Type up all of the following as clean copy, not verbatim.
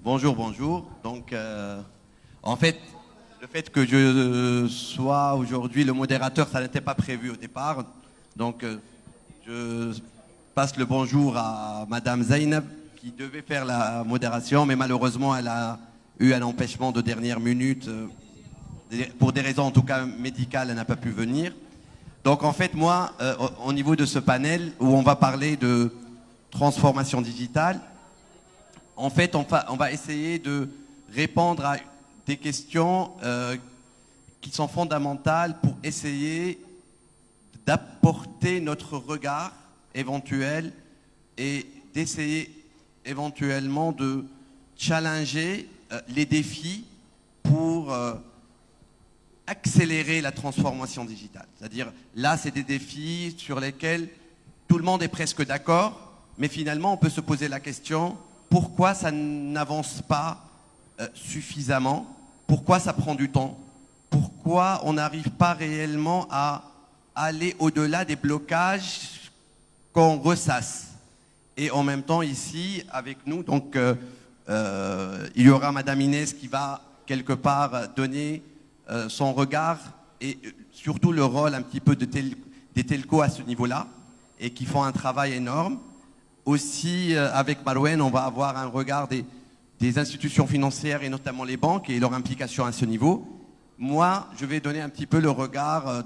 Bonjour, bonjour. Donc, en fait, le fait que je sois aujourd'hui le modérateur, ça n'était pas prévu au départ. Donc, je passe le bonjour à Madame Zainab, qui devait faire la modération, mais malheureusement, elle a eu un empêchement de dernière minute. Pour des raisons, en tout cas médicales, elle n'a pas pu venir. Donc, en fait, moi, au niveau de ce panel, où on va parler de transformation digitale, en fait, on va essayer de répondre à des questions qui sont fondamentales pour essayer d'apporter notre regard éventuel et d'essayer éventuellement de challenger les défis pour accélérer la transformation digitale. C'est-à-dire, là, c'est des défis sur lesquels tout le monde est presque d'accord, mais finalement, on peut se poser la question, pourquoi ça n'avance pas suffisamment? Pourquoi ça prend du temps? Pourquoi on n'arrive pas réellement à aller au-delà des blocages qu'on ressasse? Et en même temps, ici, avec nous, donc, il y aura Madame Inès qui va quelque part donner son regard et surtout le rôle un petit peu des telcos à ce niveau-là et qui font un travail énorme. Aussi, avec Marouane, on va avoir un regard des institutions financières et notamment les banques et leur implication à ce niveau. Moi, je vais donner un petit peu le regard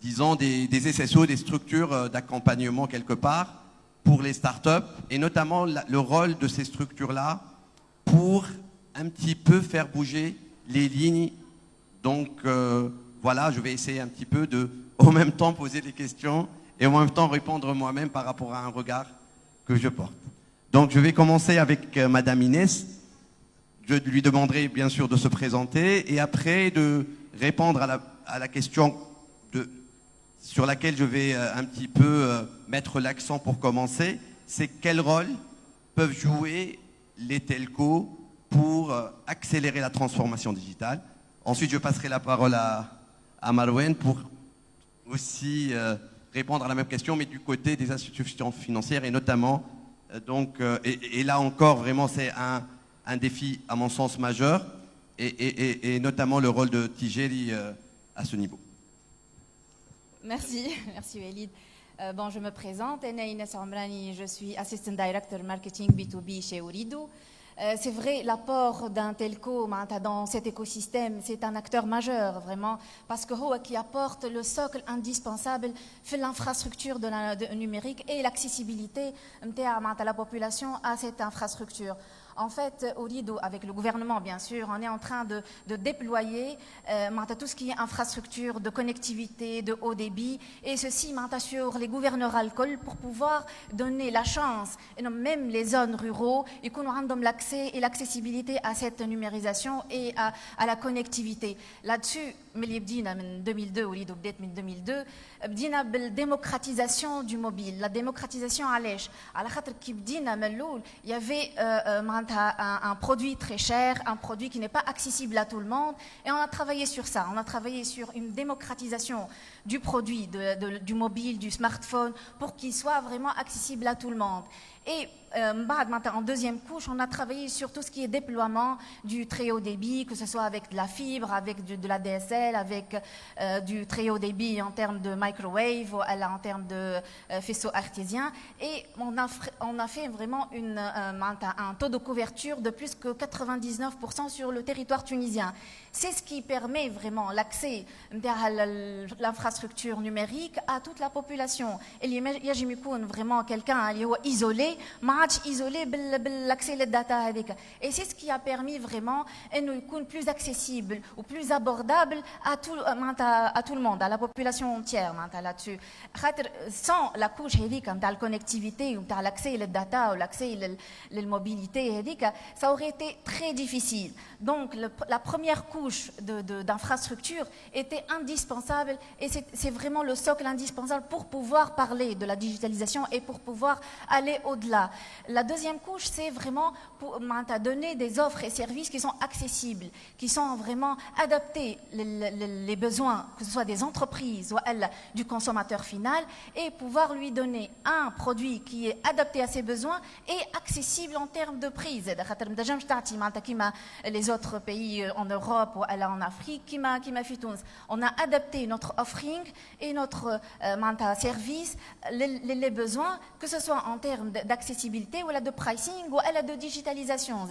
disons, des SSO, des structures d'accompagnement quelque part pour les startups et notamment le rôle de ces structures-là pour un petit peu faire bouger les lignes. Donc, voilà, je vais essayer un petit peu de, en même temps, poser des questions et en même temps répondre moi-même par rapport à un regard que je porte. Donc je vais commencer avec Madame Inès. Je lui demanderai bien sûr de se présenter et après de répondre à la question sur laquelle je vais un petit peu mettre l'accent pour commencer. C'est quel rôle peuvent jouer les telcos pour accélérer la transformation digitale. Ensuite, je passerai la parole à Marouane pour aussi répondre à la même question, mais du côté des institutions financières et notamment, et là encore, vraiment, c'est un défi, à mon sens, majeur, et notamment le rôle de Tigeri à ce niveau. Merci, merci Walid. Bon, je me présente, Ana Inès Amrani, je suis Assistant Director Marketing B2B chez Ooredoo. C'est vrai, l'apport d'un telco dans cet écosystème, c'est un acteur majeur, vraiment, parce que c'est qui apporte le socle indispensable pour l'infrastructure numérique et l'accessibilité de la population à cette infrastructure. En fait, Ooredoo, avec le gouvernement, bien sûr, on est en train de déployer tout ce qui est infrastructure de connectivité, de haut débit, et ceci sur les gouverneurs alcool pour pouvoir donner la chance, et même les zones ruraux, et qu'on aura l'accès et l'accessibilité à cette numérisation et à la connectivité. Là-dessus, en 2002, Ooredoo بدات من 2002 بدينا بالدémocratisation du mobile, la démocratisation علاش على خاطر كي بدينا من الاول il y avait un produit très cher, un produit qui n'est pas accessible à tout le monde et on a travaillé sur ça, on a travaillé sur une démocratisation du produit, du mobile, du smartphone pour qu'il soit vraiment accessible à tout le monde. Et en deuxième couche, on a travaillé sur tout ce qui est déploiement du très haut débit, que ce soit avec de la fibre, avec de la DSL, avec du très haut débit en termes de microwave, en termes de faisceau artésien. Et on a fait vraiment un taux de couverture de plus que 99% sur le territoire tunisien. C'est ce qui permet vraiment l'accès à l'infrastructure numérique à toute la population. Et il y a vraiment quelqu'un isolé, isolé l'accès à data avec. Et c'est ce qui a permis vraiment d'être plus accessible ou plus abordable à tout le monde, à la population entière là-dessus. Sans la couche de la connectivité ou de l'accès à la data ou l'accès à la mobilité, ça aurait été très difficile. Donc la première couche d'infrastructure était indispensable et c'est vraiment le socle indispensable pour pouvoir parler de la digitalisation et pour pouvoir aller au-delà. La deuxième couche, c'est vraiment pour donner des offres et services qui sont accessibles, qui sont vraiment adaptés les besoins, que ce soit des entreprises ou du consommateur final, et pouvoir lui donner un produit qui est adapté à ses besoins et accessible en termes de prix. Les autres pays en Europe ou en Afrique, on a adapté notre offering et notre service les besoins, que ce soit en termes d'accessibilité ou de pricing ou de digitalisation.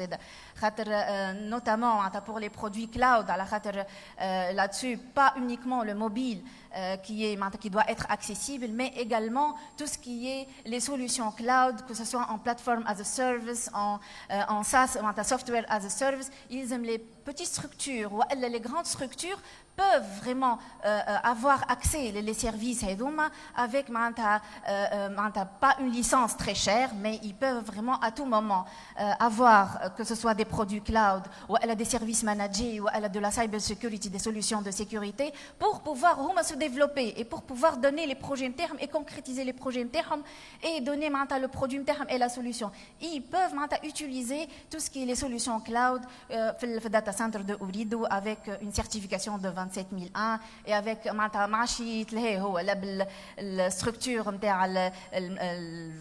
Notamment pour les produits cloud, là-dessus, pas uniquement le mobile qui doit être accessible, mais également tout ce qui est les solutions cloud, que ce soit en plateforme as a service, en SaaS, en software as a service. Ils aiment les petites structures ou les grandes structures peuvent vraiment avoir accès les services avec pas une licence très chère, mais ils peuvent vraiment à tout moment avoir, que ce soit des produits cloud ou des services managés ou de la cyber security, des solutions de sécurité, pour pouvoir se développer et pour pouvoir donner les projets internes et concrétiser les projets internes et donner le produit interne et la solution. Ils peuvent utiliser tout ce qui est les solutions cloud le data center de Ooredoo avec une certification de 27001 et avec la structure le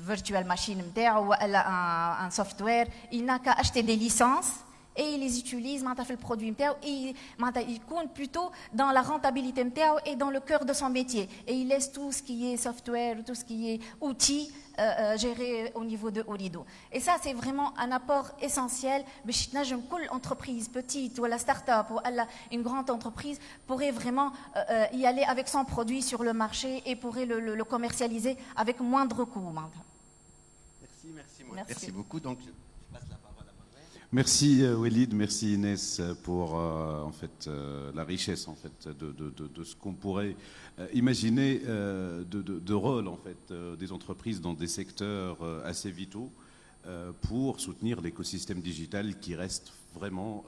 virtual machine ou un software. Il n'a qu'à acheter des licences et ils les utilisent في البرودوي نتاعو et يكون plutôt dans la rentabilité نتاعو et dans le cœur de son métier, et il laisse tout ce qui est software, tout ce qui est outils géré au niveau de Ooredoo. Et ça, c'est vraiment un apport essentiel. Quelle entreprise petite ou la start-up ou une grande entreprise pourrait vraiment y aller avec son produit sur le marché et pourrait le commercialiser avec moindre coût. Merci beaucoup. Donc, je passe la parole à Marlène. Merci Walid, merci Inès pour en fait la richesse en fait de ce qu'on pourrait imaginer de rôle en fait des entreprises dans des secteurs assez vitaux pour soutenir l'écosystème digital qui reste vraiment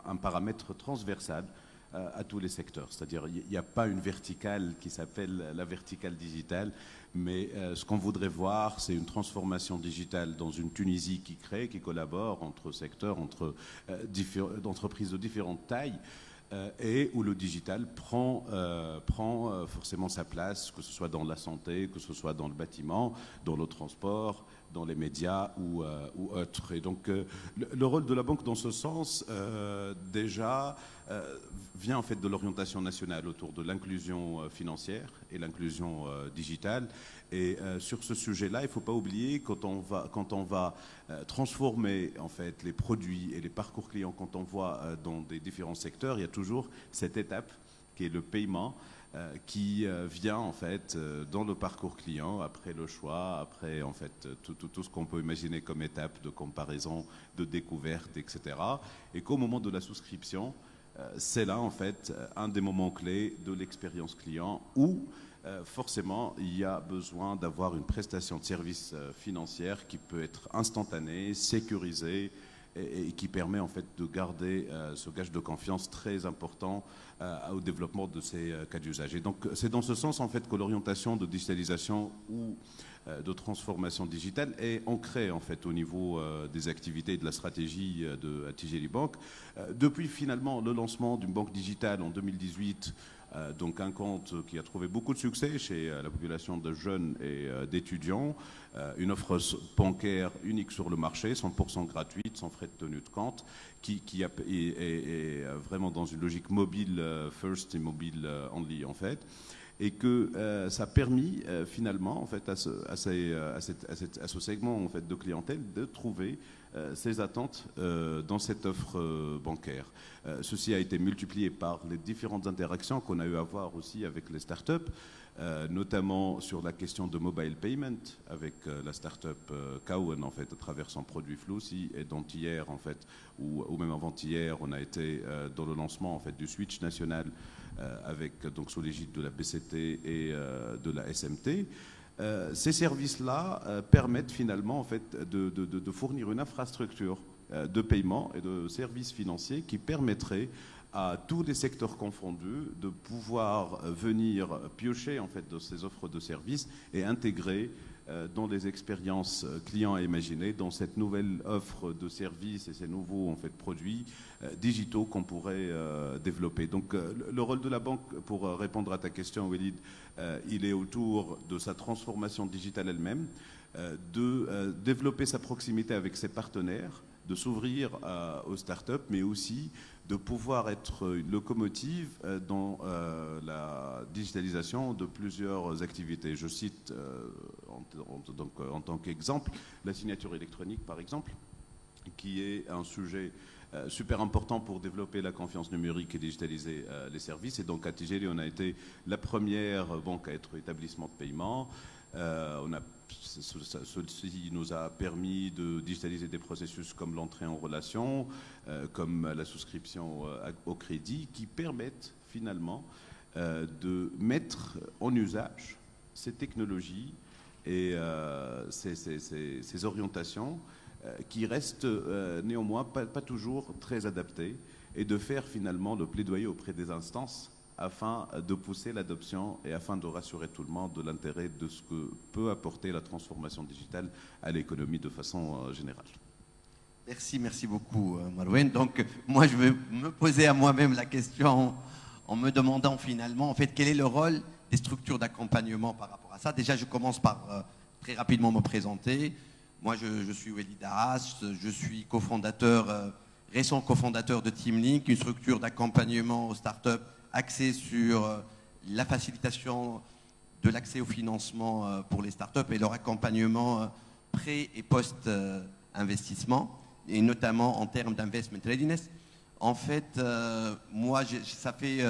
un paramètre transversal à tous les secteurs. C'est-à-dire il n'y a pas une verticale qui s'appelle la verticale digitale, mais ce qu'on voudrait voir, c'est une transformation digitale dans une Tunisie qui crée, qui collabore entre secteurs, entre entreprises de différentes tailles, et où le digital prend forcément sa place, que ce soit dans la santé, que ce soit dans le bâtiment, dans le transport, dans les médias ou autres. Et donc le rôle de la banque dans ce sens, déjà, vient en fait de l'orientation nationale autour de l'inclusion financière et l'inclusion digitale. Et sur ce sujet-là, il ne faut pas oublier, quand on va transformer en fait les produits et les parcours clients, quand on voit dans des différents secteurs, il y a toujours cette étape qui est le paiement, qui vient en fait dans le parcours client, après le choix, après en fait tout ce qu'on peut imaginer comme étape de comparaison, de découverte, etc. Et qu'au moment de la souscription, c'est là en fait un des moments clés de l'expérience client où forcément il y a besoin d'avoir une prestation de service financière qui peut être instantanée, sécurisée, et qui permet en fait de garder ce gage de confiance très important au développement de ces cas d'usage. Et donc c'est dans ce sens en fait que l'orientation de digitalisation ou de transformation digitale est ancrée en fait au niveau des activités et de la stratégie de Attijari Bank. Depuis finalement le lancement d'une banque digitale en 2018, donc un compte qui a trouvé beaucoup de succès chez la population de jeunes et d'étudiants, une offre bancaire unique sur le marché, 100% gratuite, sans frais de tenue de compte, qui est vraiment dans une logique mobile first et mobile only en fait, et que ça a permis finalement en fait à ce segment en fait de clientèle de trouver ses attentes dans cette offre bancaire. Ceci a été multiplié par les différentes interactions qu'on a eu à avoir aussi avec les startups, notamment sur la question de mobile payment avec la startup Cowen en fait à travers son produit Floussi, et dont hier en fait ou même avant-hier on a été dans le lancement en fait du switch national avec donc sous l'égide de la BCT et de la SMT. Ces services-là permettent finalement en fait de fournir une infrastructure de paiement et de services financiers qui permettrait à tous les secteurs confondus de pouvoir venir piocher en fait de ces offres de services et intégrer dans les expériences clients à imaginer, dans cette nouvelle offre de services et ces nouveaux en fait, produits digitaux qu'on pourrait développer. Donc le rôle de la banque, pour répondre à ta question, Walid, il est autour de sa transformation digitale elle-même, de développer sa proximité avec ses partenaires, de s'ouvrir aux startups, mais aussi de pouvoir être une locomotive dans la digitalisation de plusieurs activités. Je cite en tant qu'exemple la signature électronique, par exemple, qui est un sujet super important pour développer la confiance numérique et digitaliser les services. Et donc à Tigeli, on a été la première banque à être établissement de paiement. Ceci nous a permis de digitaliser des processus comme l'entrée en relation, comme la souscription au crédit, qui permettent finalement de mettre en usage ces technologies et ces orientations qui restent néanmoins pas toujours très adaptées, et de faire finalement le plaidoyer auprès des instances afin de pousser l'adoption et afin de rassurer tout le monde de l'intérêt de ce que peut apporter la transformation digitale à l'économie de façon générale. Merci beaucoup, Marouane. Donc, moi, je vais me poser à moi-même la question en me demandant finalement, en fait, quel est le rôle des structures d'accompagnement par rapport à ça. Déjà, je commence par très rapidement me présenter. Moi, je suis Walid Arras, je suis cofondateur, récent cofondateur de TeamLink, une structure d'accompagnement aux startups axé sur la facilitation de l'accès au financement pour les startups et leur accompagnement pré- et post-investissement, et notamment en termes d'investment readiness. En fait, moi, ça fait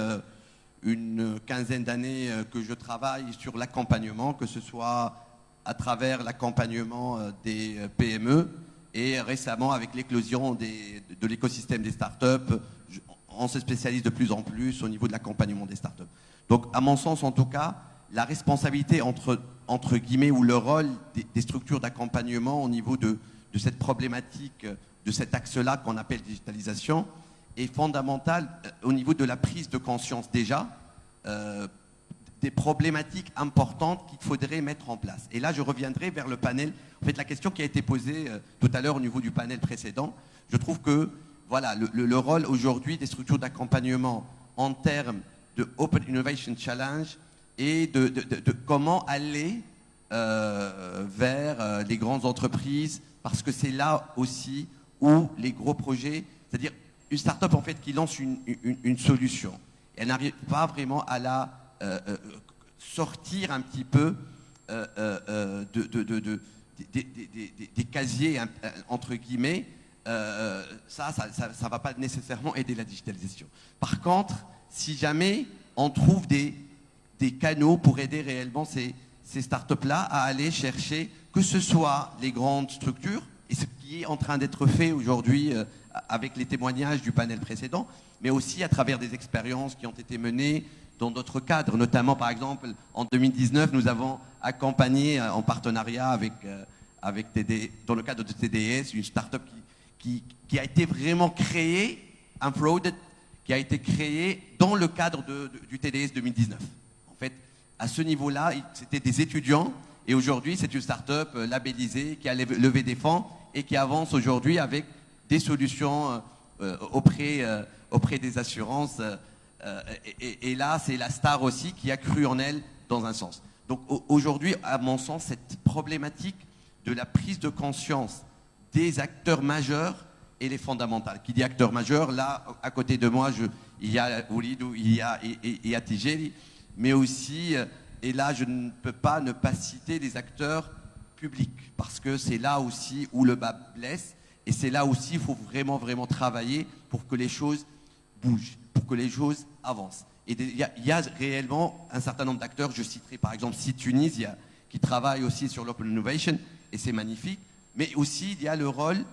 une quinzaine d'années que je travaille sur l'accompagnement, que ce soit à travers l'accompagnement des PME et récemment avec l'éclosion de l'écosystème des startups. On se spécialise de plus en plus au niveau de l'accompagnement des startups. Donc, à mon sens, en tout cas, la responsabilité entre guillemets, ou le rôle des structures d'accompagnement au niveau de cette problématique, de cet axe-là qu'on appelle digitalisation, est fondamentale au niveau de la prise de conscience déjà des problématiques importantes qu'il faudrait mettre en place. Et là, je reviendrai vers le panel. En fait, la question qui a été posée tout à l'heure au niveau du panel précédent, je trouve que voilà, le rôle aujourd'hui des structures d'accompagnement en termes de Open Innovation Challenge et de comment aller vers les grandes entreprises, parce que c'est là aussi où les gros projets, c'est-à-dire une start-up en fait qui lance une solution, elle n'arrive pas vraiment à la sortir un petit peu des casiers entre guillemets. Ça va pas nécessairement aider la digitalisation. Par contre, si jamais on trouve des canaux pour aider réellement ces startups-là à aller chercher, que ce soit les grandes structures, et ce qui est en train d'être fait aujourd'hui avec les témoignages du panel précédent, mais aussi à travers des expériences qui ont été menées dans d'autres cadres, notamment par exemple en 2019, nous avons accompagné en partenariat avec dans le cadre de TDS, une startup qui a été vraiment créé, Unfrauded, qui a été créé dans le cadre du TDS 2019. En fait, à ce niveau-là, c'était des étudiants, et aujourd'hui, c'est une start-up labellisée qui a levé des fonds et qui avance aujourd'hui avec des solutions auprès des assurances. Et là, c'est la star aussi qui a cru en elle dans un sens. Donc aujourd'hui, à mon sens, cette problématique de la prise de conscience des acteurs majeurs, elle est fondamentale. Qui dit acteurs majeurs, là, à côté de moi, il y a Walid, il y a Tigeli, mais aussi, et là, je ne peux pas ne pas citer les acteurs publics, parce que c'est là aussi où le bas blesse, et c'est là aussi il faut vraiment, vraiment travailler pour que les choses bougent, pour que les choses avancent. Et il y a réellement un certain nombre d'acteurs, je citerai par exemple Tunisia, qui travaille aussi sur l'Open Innovation, et c'est magnifique. Mais aussi, il y a le rôle,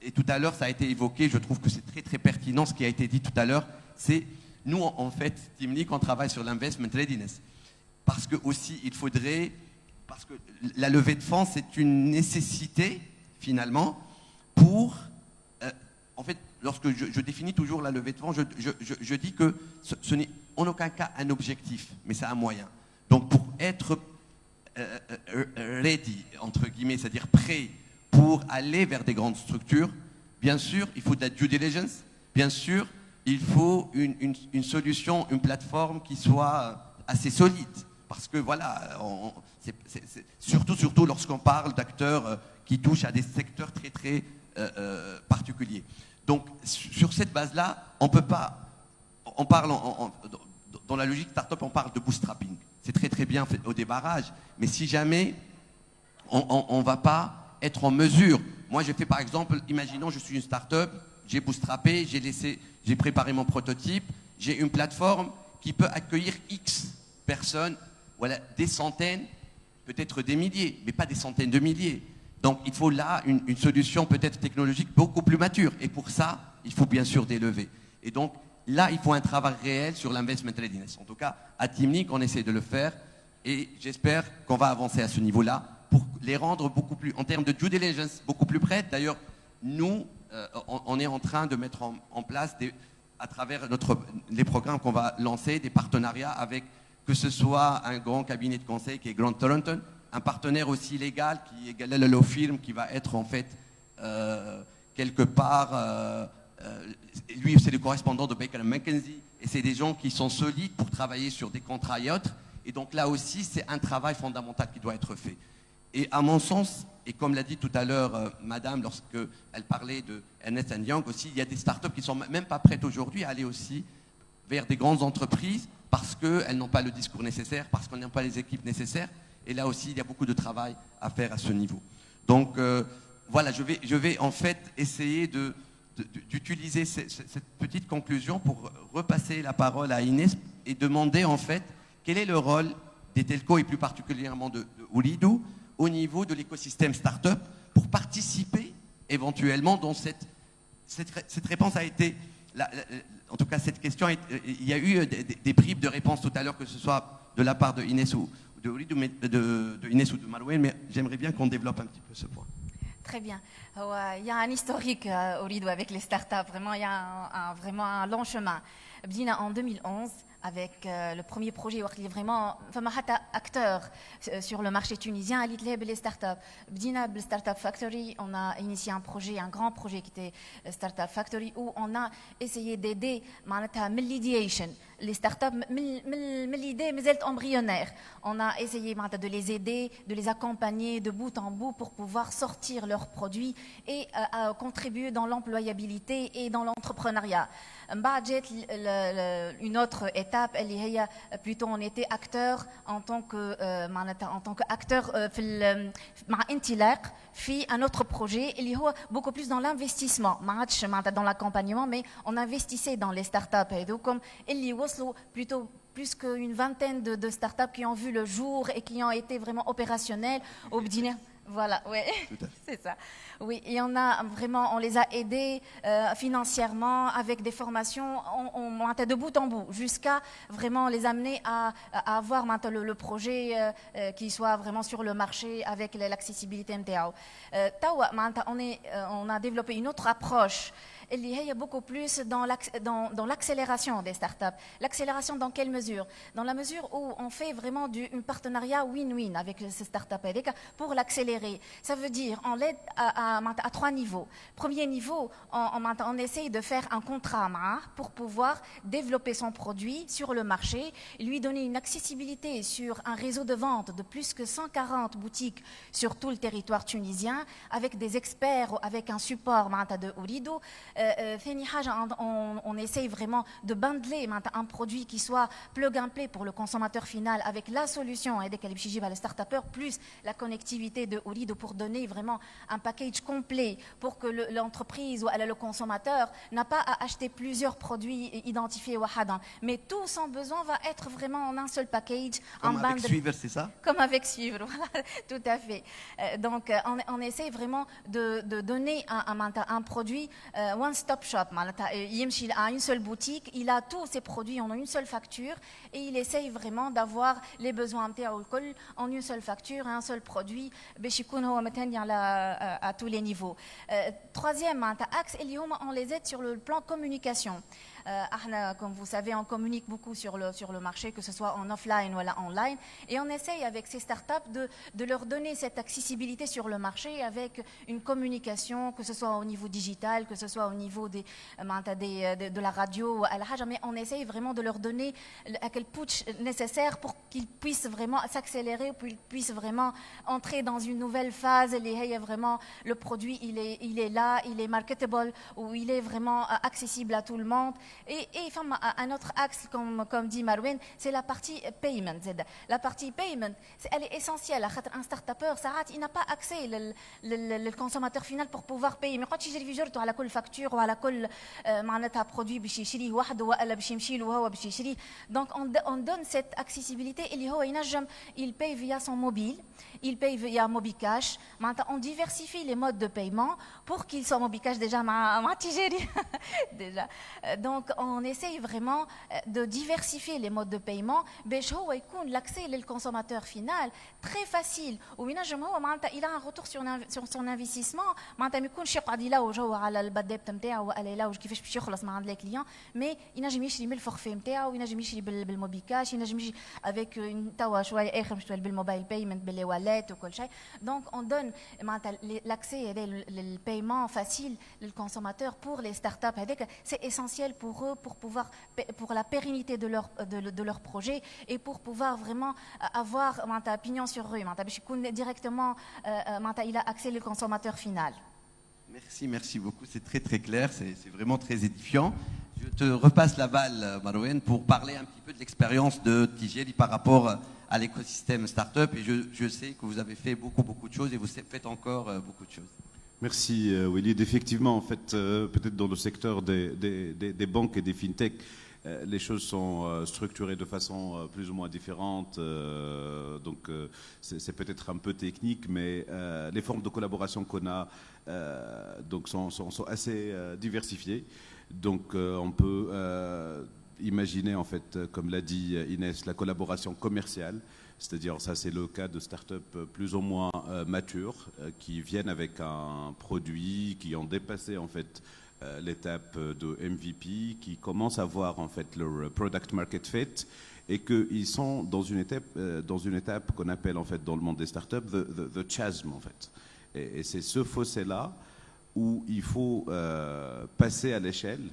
et tout à l'heure, ça a été évoqué, je trouve que c'est très, très pertinent ce qui a été dit tout à l'heure, c'est, nous, en fait, TeamLink, on travaille sur l'investment readiness. Parce que aussi, parce que la levée de fonds, c'est une nécessité, finalement, pour, en fait, lorsque je définis toujours la levée de fonds, je dis que ce n'est en aucun cas un objectif, mais c'est un moyen. Donc, pour être ready, entre guillemets, c'est-à-dire prêt pour aller vers des grandes structures, bien sûr, il faut de la due diligence, bien sûr, il faut une solution, une plateforme qui soit assez solide. Parce que voilà, surtout lorsqu'on parle d'acteurs qui touchent à des secteurs très très particuliers. Donc sur cette base-là, on peut pas, on parle dans la logique startup, on parle de bootstrapping. C'est très très bien fait au démarrage, mais si jamais on ne va pas être en mesure, moi j'ai fait par exemple, imaginons je suis une startup, j'ai bootstrappé, j'ai préparé mon prototype, j'ai une plateforme qui peut accueillir X personnes, voilà, des centaines, peut-être des milliers, mais pas des centaines de milliers. Donc il faut là une solution peut-être technologique beaucoup plus mature. Et pour ça, il faut bien sûr des levées. Et donc là, il faut un travail réel sur l'investment readiness. En tout cas, à Teamlink, on essaie de le faire. Et j'espère qu'on va avancer à ce niveau-là pour les rendre beaucoup plus, en termes de due diligence, beaucoup plus prêtes. D'ailleurs, nous, on est en train de mettre en place, à travers les programmes qu'on va lancer, des partenariats avec, que ce soit un grand cabinet de conseil qui est Grant Thornton, un partenaire aussi légal qui est Galel Law Firm, qui va être en fait quelque part, lui c'est le correspondant de Baker McKenzie, et c'est des gens qui sont solides pour travailler sur des contrats et autres, et donc là aussi c'est un travail fondamental qui doit être fait. Et à mon sens, et comme l'a dit tout à l'heure Madame, lorsqu'elle parlait de Ernst & Young aussi, il y a des startups qui ne sont même pas prêtes aujourd'hui à aller aussi vers des grandes entreprises parce qu'elles n'ont pas le discours nécessaire, parce qu'on n'a pas les équipes nécessaires. Et là aussi, il y a beaucoup de travail à faire à ce niveau. Donc voilà, je vais en fait essayer d'utiliser cette petite conclusion pour repasser la parole à Inès et demander en fait quel est le rôle des telcos et plus particulièrement de Ooredoo au niveau de l'écosystème start-up pour participer éventuellement dans cette réponse a été, en tout cas cette question, il y a eu des bribes de réponses tout à l'heure, que ce soit de la part de Inès ou de Ooredoo, de Inès ou de Marouane, mais j'aimerais bien qu'on développe un petit peu ce point. Très bien. Il y a un historique Ooredoo avec les startups. Vraiment, il y a vraiment un long chemin. Bdina en 2011 avec le premier projet où il y a vraiment acteurs sur le marché tunisien, les startups. Bdina le Startup Factory, on a initié un grand projet qui était Startup Factory où on a essayé d'aider l'idéation. Les startups, l'idée mais embryonnaire. On a essayé de les aider, de les accompagner de bout en bout pour pouvoir sortir leurs produits et contribuer dans l'employabilité et dans l'entrepreneuriat. Une autre étape, plutôt on était acteur en tant qu'acteur في un autre projet اللي هو beaucoup plus dans l'investissement dans l'accompagnement, mais on investissait dans les startups et donc comme اللي وصلوا plutôt plus qu'une vingtaine de startups qui ont vu le jour et qui ont été vraiment opérationnelles au Bdina. Voilà, ouais, c'est ça. Oui, et on les a aidés financièrement avec des formations, on de bout en bout, jusqu'à vraiment les amener à avoir maintenant le projet qui soit vraiment sur le marché avec l'accessibilité MTAO. On a développé une autre approche. Il y a beaucoup plus dans l'accélération des startups. L'accélération dans quelle mesure? Dans la mesure où on fait vraiment un partenariat win-win avec ces startups pour l'accélérer. Ça veut dire on l'aide à 3 niveaux. Premier niveau, on essaye de faire un contrat pour pouvoir développer son produit sur le marché, lui donner une accessibilité sur un réseau de vente de plus que 140 boutiques sur tout le territoire tunisien, avec des experts, avec un support de Ooredoo. On essaye vraiment de bundler un produit qui soit plug and play pour le consommateur final avec la solution et le start-upper plus la connectivité de Ooredoo pour donner vraiment un package complet pour que l'entreprise ou le consommateur n'a pas à acheter plusieurs produits identifiés wahadan, mais tout son besoin va être vraiment en un seul package. Comme avec Suivre, c'est ça? Comme avec Suivre, voilà, tout à fait. Donc on essaye vraiment de donner un produit one-stop shop. Il a une seule boutique, il a tous ses produits en une seule facture et il essaye vraiment d'avoir les besoins en une seule facture, un seul produit, à tous les niveaux. Troisième axe, on les aide sur le plan communication. Comme vous savez, on communique beaucoup sur le marché, que ce soit en offline ou en online, et on essaye avec ces startups de leur donner cette accessibilité sur le marché avec une communication, que ce soit au niveau digital, que ce soit au niveau de la radio, mais on essaye vraiment de leur donner quel push nécessaire pour qu'ils puissent vraiment s'accélérer, pour qu'ils puissent vraiment entrer dans une nouvelle phase. Vraiment, le produit, il est là, il est marketable, ou il est vraiment accessible à tout le monde. Et un autre axe, comme dit Marouane, c'est la partie payment. La partie payment, elle est essentielle. Un start-upper, il n'a pas accès le consommateur final pour pouvoir payer. Mais quand tu as على كل facture ou على كل معناتها produit باش يشريه وحده ولا باش يمشي له هو باش يشريه. Donc on donne cette accessibilité. اللي هو ينجم il paye via son mobile, il paye via MobiCash. On diversifie les modes de paiement pour qu'ils soient MobiCash déjà مع تجاري déjà. Donc on essaye vraiment de diversifier les modes de paiement باش هو يكون l'accès للconsommateur final très facile. وينجم هو معناتها il a un retour sur son investissement. معناتها ما يكونش يقعد يلوج هو على الباديبت نتاعو ولا يلوج كيفاش باش يخلص مع عند لي كليون، مي ينجم يشري من الفورفي نتاعو، ينجم يشري بالموبيكاش، ينجم يجي افيك توا شويه اخر باش تولي بالموبايل بايمنت باللي والات وكل شيء. دونك اون دون معناتها l'accès للبايمون فاسيل للكونسوماتور pour les startups. هذاك c'est essentiel pour eux pour la pérennité de leur projet et pour pouvoir vraiment avoir معناتها opinion sur eux، معناتها باش يكون directement معناتها il a accès le consommateur final. Merci beaucoup, c'est très très clair, c'est vraiment très édifiant. Je te repasse la balle, Marouane, pour parler un petit peu de l'expérience de Tijeri par rapport à l'écosystème startup. Et je sais que vous avez fait beaucoup de choses et vous faites encore beaucoup de choses. Merci Walid. Effectivement, en fait, peut-être dans le secteur des banques et des fintech, les choses sont structurées de façon plus ou moins différente, donc c'est peut-être un peu technique, mais les formes de collaboration qu'on a donc sont assez diversifiées. Donc on peut imaginer, en fait, comme l'a dit Inès, la collaboration commerciale. C'est-à-dire, ça c'est le cas de startups plus ou moins matures qui viennent avec un produit, qui ont dépassé en fait l'étape de MVP, qui commencent à voir en fait leur product market fit et qu'ils sont dans une étape qu'on appelle en fait dans le monde des startups the chasm en fait. Et c'est ce fossé-là où il faut passer à l'échelle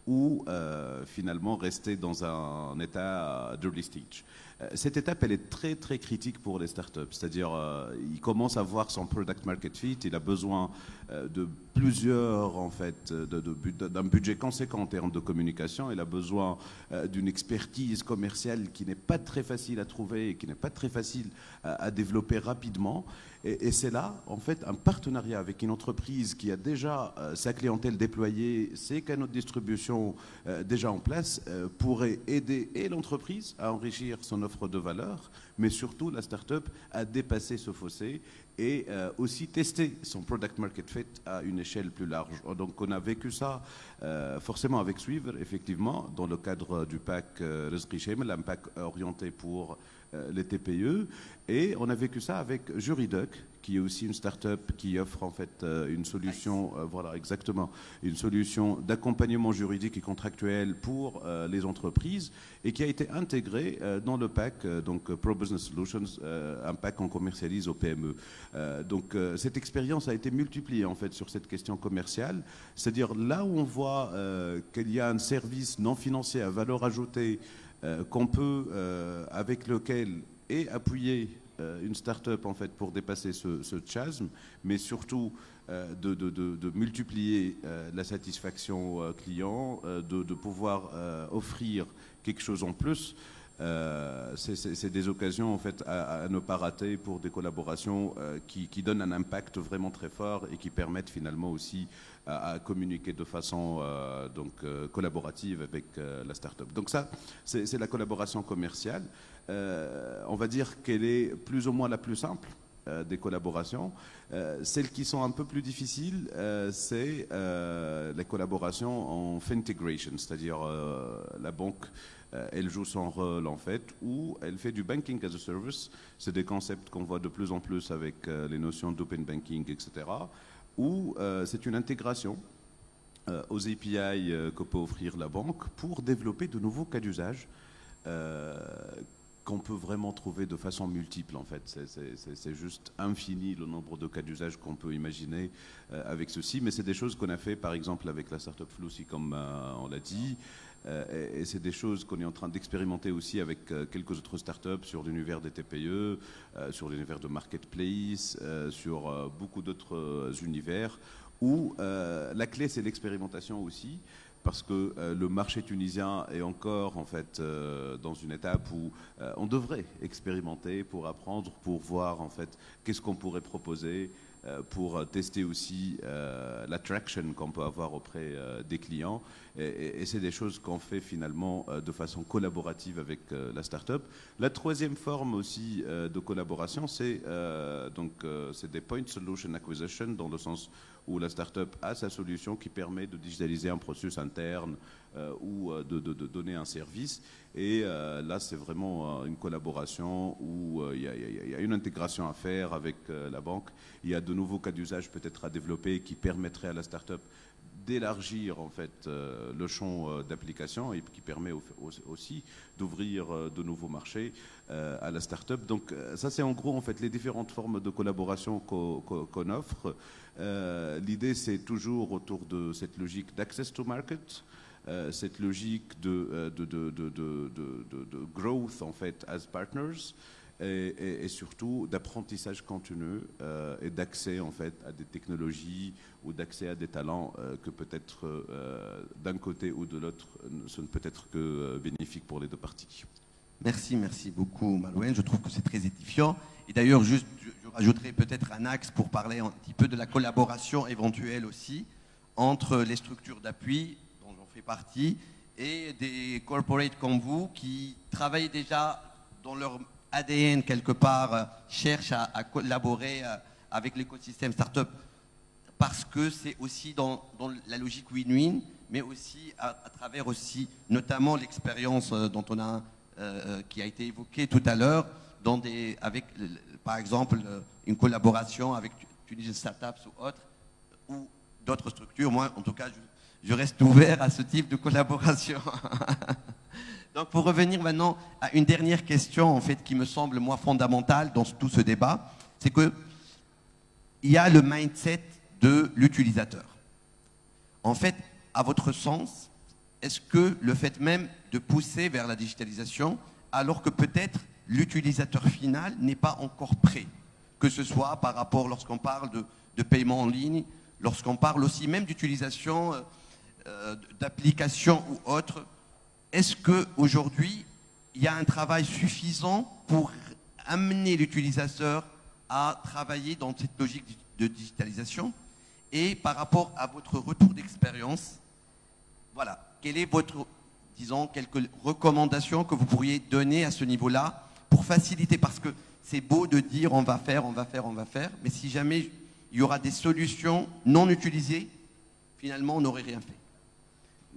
ou finalement rester dans un état d'early stage. Cette étape, elle est très très critique pour les startups. C'est-à-dire, il commence à voir son product market fit, il a besoin de plusieurs, en fait, d'un budget conséquent en termes de communication. Il a besoin d'une expertise commerciale qui n'est pas très facile à trouver et qui n'est pas très facile à développer rapidement. Et c'est là, en fait, un partenariat avec une entreprise qui a déjà sa clientèle déployée, ses canaux de distribution déjà en place, pourrait aider et l'entreprise à enrichir son offre de valeur, mais surtout la start-up à dépasser ce fossé et aussi tester son product market fit à une échelle plus large. Donc on a vécu ça forcément avec Suivre, effectivement, dans le cadre du pack Rizqi Shamel, un pack orienté pour les TPE, et on a vécu ça avec Juriduck, qui est aussi une start-up qui offre en fait une solution, voilà exactement, une solution d'accompagnement juridique et contractuel pour les entreprises et qui a été intégrée dans le pack donc Pro Business Solutions, un pack qu'on commercialise aux PME. Donc cette expérience a été multipliée en fait sur cette question commerciale, c'est-à-dire là où on voit qu'il y a un service non financier à valeur ajoutée qu'on peut, avec lequel et appuyer une start-up en fait pour dépasser ce chasm, mais surtout de multiplier la satisfaction client, de pouvoir offrir quelque chose en plus. C'est des occasions en fait à ne pas rater pour des collaborations qui donnent un impact vraiment très fort et qui permettent finalement aussi à communiquer de façon collaborative avec la start-up. Donc ça, c'est la collaboration commerciale. On va dire qu'elle est plus ou moins la plus simple des collaborations. Celles qui sont un peu plus difficiles, c'est les collaborations en fintegration, c'est-à-dire la banque, elle joue son rôle en fait, ou elle fait du banking as a service. C'est des concepts qu'on voit de plus en plus avec les notions d'open banking, etc. Ou c'est une intégration aux API que peut offrir la banque pour développer de nouveaux cas d'usage qu'on peut vraiment trouver de façon multiple en fait. C'est juste infini le nombre de cas d'usage qu'on peut imaginer avec ceci, mais c'est des choses qu'on a fait par exemple avec la startup Floussi comme on l'a dit, et c'est des choses qu'on est en train d'expérimenter aussi avec quelques autres startups sur l'univers des TPE, sur l'univers de marketplace, sur beaucoup d'autres univers où la clé c'est l'expérimentation aussi, parce que le marché tunisien est encore en fait dans une étape où on devrait expérimenter pour apprendre, pour voir en fait qu'est-ce qu'on pourrait proposer, pour tester aussi l'attraction qu'on peut avoir auprès des clients. Et c'est des choses qu'on fait finalement de façon collaborative avec la start-up. La troisième forme aussi de collaboration, c'est des point solution acquisition, dans le sens où la start-up a sa solution qui permet de digitaliser un processus interne ou de donner un service. Et là, c'est vraiment une collaboration où il y a une intégration à faire avec la banque. Il y a de nouveaux cas d'usage peut-être à développer qui permettraient à la start-up d'élargir en fait le champ d'application et qui permet aussi d'ouvrir de nouveaux marchés à la start-up. Donc ça c'est en gros en fait les différentes formes de collaboration qu'on offre. L'idée c'est toujours autour de cette logique d'access to market, cette logique de growth en fait as partners. Et surtout d'apprentissage continu et d'accès en fait à des technologies ou d'accès à des talents que peut-être d'un côté ou de l'autre ce ne peut être que bénéfique pour les deux parties. Merci beaucoup Malouane, je trouve que c'est très édifiant. Et d'ailleurs, juste, je rajouterai peut-être un axe pour parler un petit peu de la collaboration éventuelle aussi entre les structures d'appui dont j'en fais partie et des corporates comme vous qui travaillent déjà dans leur ADN quelque part, cherchent à collaborer avec l'écosystème startup parce que c'est aussi dans la logique win-win, mais aussi à travers aussi notamment l'expérience dont on a qui a été évoquée tout à l'heure avec par exemple une collaboration avec Tunisian Startups ou autres ou d'autres structures. Moi en tout cas je reste ouvert à ce type de collaboration. Donc pour revenir maintenant à une dernière question en fait qui me semble moi fondamentale dans tout ce débat, c'est que il y a le mindset de l'utilisateur. En fait, à votre sens, est-ce que le fait même de pousser vers la digitalisation, alors que peut-être l'utilisateur final n'est pas encore prêt, que ce soit par rapport lorsqu'on parle de paiement en ligne, lorsqu'on parle aussi même d'utilisation d'applications ou autres. Est-ce qu'aujourd'hui, il y a un travail suffisant pour amener l'utilisateur à travailler dans cette logique de digitalisation? Et par rapport à votre retour d'expérience, voilà, quelle est votre, disons, quelques recommandations que vous pourriez donner à ce niveau-là pour faciliter? Parce que c'est beau de dire on va faire, mais si jamais il y aura des solutions non utilisées, finalement, on n'aurait rien fait.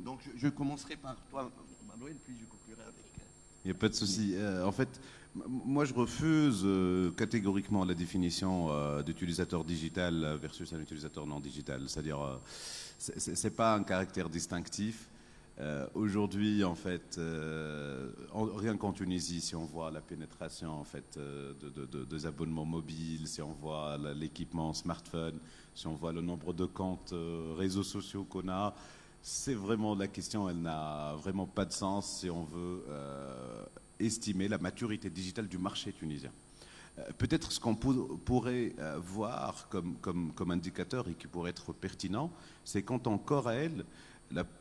Donc je commencerai par toi, Malouane, puis je conclurai avec... Il n'y a pas de souci. En fait, moi je refuse catégoriquement la définition d'utilisateur digital versus un utilisateur non digital. C'est-à-dire, ce n'est pas un caractère distinctif. Aujourd'hui, en fait, rien qu'en Tunisie, si on voit la pénétration en fait, des abonnements mobiles, si on voit l'équipement smartphone, si on voit le nombre de comptes réseaux sociaux qu'on a, c'est vraiment la question, elle n'a vraiment pas de sens si on veut estimer la maturité digitale du marché tunisien. Peut-être ce qu'on pourrait voir comme indicateur et qui pourrait être pertinent, c'est quand on corrèle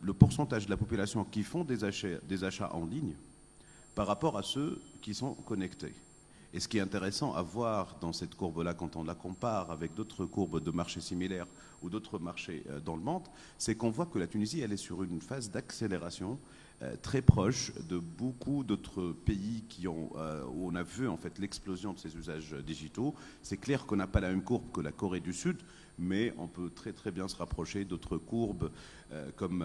le pourcentage de la population qui font des achats en ligne par rapport à ceux qui sont connectés. Et ce qui est intéressant à voir dans cette courbe-là, quand on la compare avec d'autres courbes de marchés similaires ou d'autres marchés dans le monde, c'est qu'on voit que la Tunisie, elle est sur une phase d'accélération très proche de beaucoup d'autres pays où on a vu en fait l'explosion de ces usages digitaux. C'est clair qu'on n'a pas la même courbe que la Corée du Sud, mais on peut très très bien se rapprocher d'autres courbes comme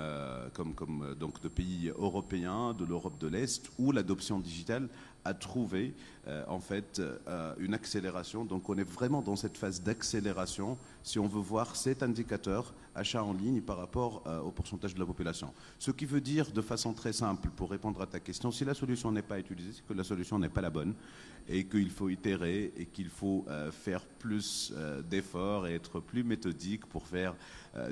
donc de pays européens, de l'Europe de l'Est, où l'adoption digitale a trouvé en fait une accélération. Donc on est vraiment dans cette phase d'accélération si on veut voir cet indicateur achat en ligne par rapport au pourcentage de la population. Ce qui veut dire de façon très simple, pour répondre à ta question, si la solution n'est pas utilisée, c'est que la solution n'est pas la bonne et qu'il faut itérer et qu'il faut faire plus d'efforts et être plus méthodique pour faire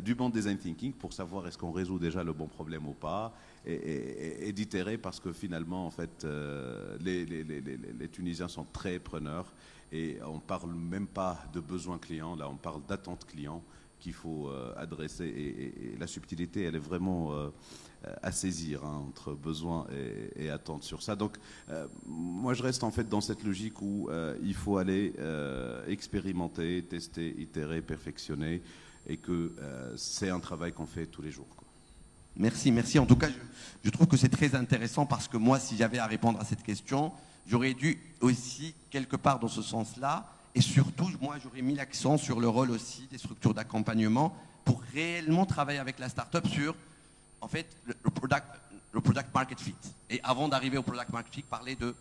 du bon design thinking, pour savoir est-ce qu'on résout déjà le bon problème ou pas, et d'itérer parce que finalement, en fait, les Tunisiens sont très preneurs et on ne parle même pas de besoins clients, là on parle d'attente client qu'il faut adresser et la subtilité, elle est vraiment à saisir entre besoin et attente sur ça. Donc, moi, je reste en fait dans cette logique où il faut aller expérimenter, tester, itérer, perfectionner et que c'est un travail qu'on fait tous les jours, quoi. Merci, merci. En tout cas, je trouve que c'est très intéressant parce que moi, si j'avais à répondre à cette question, j'aurais dû aussi, quelque part dans ce sens-là, et surtout, moi, j'aurais mis l'accent sur le rôle aussi des structures d'accompagnement pour réellement travailler avec la start-up sur, en fait, le product market fit. Et avant d'arriver au product market fit, parler de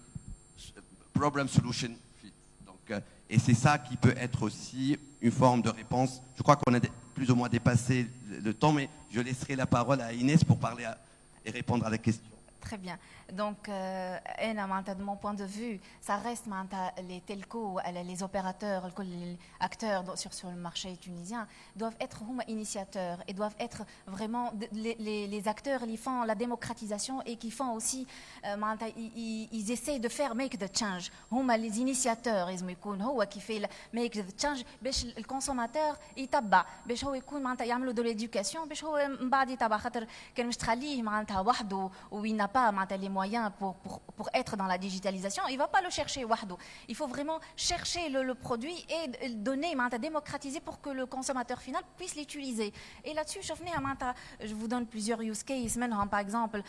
problem solution fit. Donc, et c'est ça qui peut être aussi une forme de réponse. Je crois qu'on a plus ou moins dépassé le temps, mais je laisserai la parole à Inès pour parler et répondre à la question. Très bien. Donc, de mon point de vue, ça reste les telcos, les opérateurs, les acteurs sur le marché tunisien doivent être initiateurs et doivent être vraiment les acteurs qui font la démocratisation et qui font aussi, ils essayent de faire make the change. Les initiateurs, qui fait make the change, le consommateur يتبع باش هو يكون يعملوا de l'éducation باش هو من بعد يتبع خاطر كان مش تخليه وحده وين n'a pas les moyens pour être dans la digitalisation, il ne va pas le chercher wahdo. Il faut vraiment chercher le produit et donner, démocratiser pour que le consommateur final puisse l'utiliser. Et là-dessus, je vous donne plusieurs use cases. Par exemple,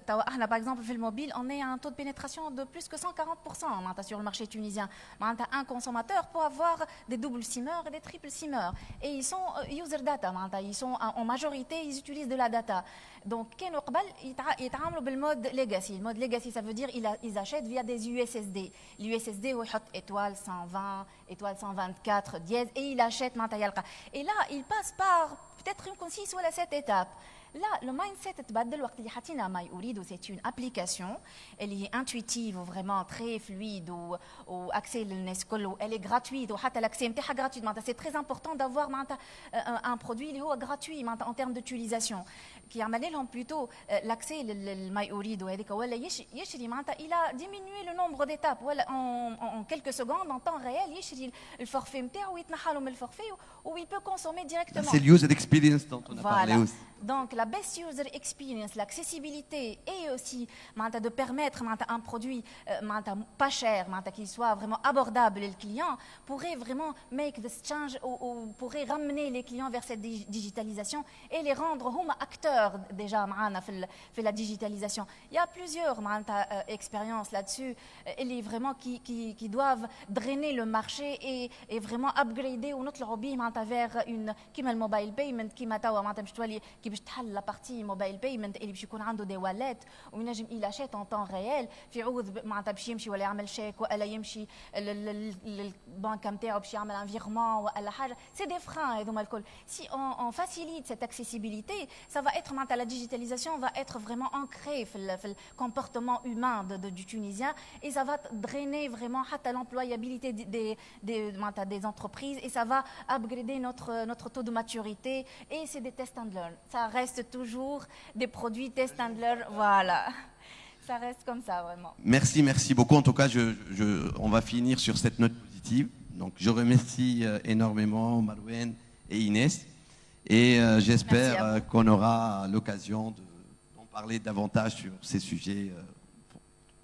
par exemple, le mobile, on est à un taux de pénétration de plus que 140% sur le marché tunisien. Un consommateur peut avoir des double SIMers et des triple SIMers. Et ils sont user data, ils sont en majorité, ils utilisent de la data. Donc, ils le mode legacy. Le mode legacy, ça veut dire qu'ils achètent via des USSD. L'USSD, ils mettent étoile 120, étoile 124, dièse, et ils achètent. Et là, ils passent par peut-être une 6 ou 7 étapes. Là, le mindset c'est une application, elle est intuitive, vraiment très fluide, ou accès elle est gratuite, ou l'accès est gratuit. C'est très important d'avoir un produit gratuit en termes d'utilisation. Qui a plutôt l'accès il a diminué le nombre d'étapes en quelques secondes, en temps réel, le forfait le forfait où il peut consommer directement. C'est l'user experience dont on a parlé aussi. Donc la best user experience, l'accessibilité et aussi de permettre un produit pas cher, qui soit vraiment abordable les clients, pourrait vraiment make this change ou pourrait ramener les clients vers cette digitalisation et les rendre acteurs déjà fait la digitalisation. Il y a plusieurs expériences là-dessus vraiment qui doivent drainer le marché et vraiment upgrader ou notre hobby vers une qui le mobile payment qui باش تحل لا بارتي موبايل بيمنت اللي باش يكون عنده دي والات وينجم يلاشيت ان طون ريال في عوض معناتها باش يمشي ولا يعمل شيك ولا يمشي للبنك نتاعو باش يعمل ان فيغمون ولا حاجه سي دي فران هذوما الكل سي on facilite cette accessibilité ça va être معناتها la digitalisation va être vraiment ancrée في le comportement humain du Tunisien et ça va drainer vraiment حتى l'employabilité des entreprises et ça va upgrader notre taux de maturité et c'est des test and learn. Ça reste toujours des produits test and learn, voilà. Ça reste comme ça, vraiment. Merci beaucoup. En tout cas, on va finir sur cette note positive. Donc, je remercie énormément Marouane et Inès. Et j'espère qu'on aura l'occasion d'en parler davantage sur ces sujets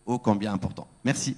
ô combien importants. Merci.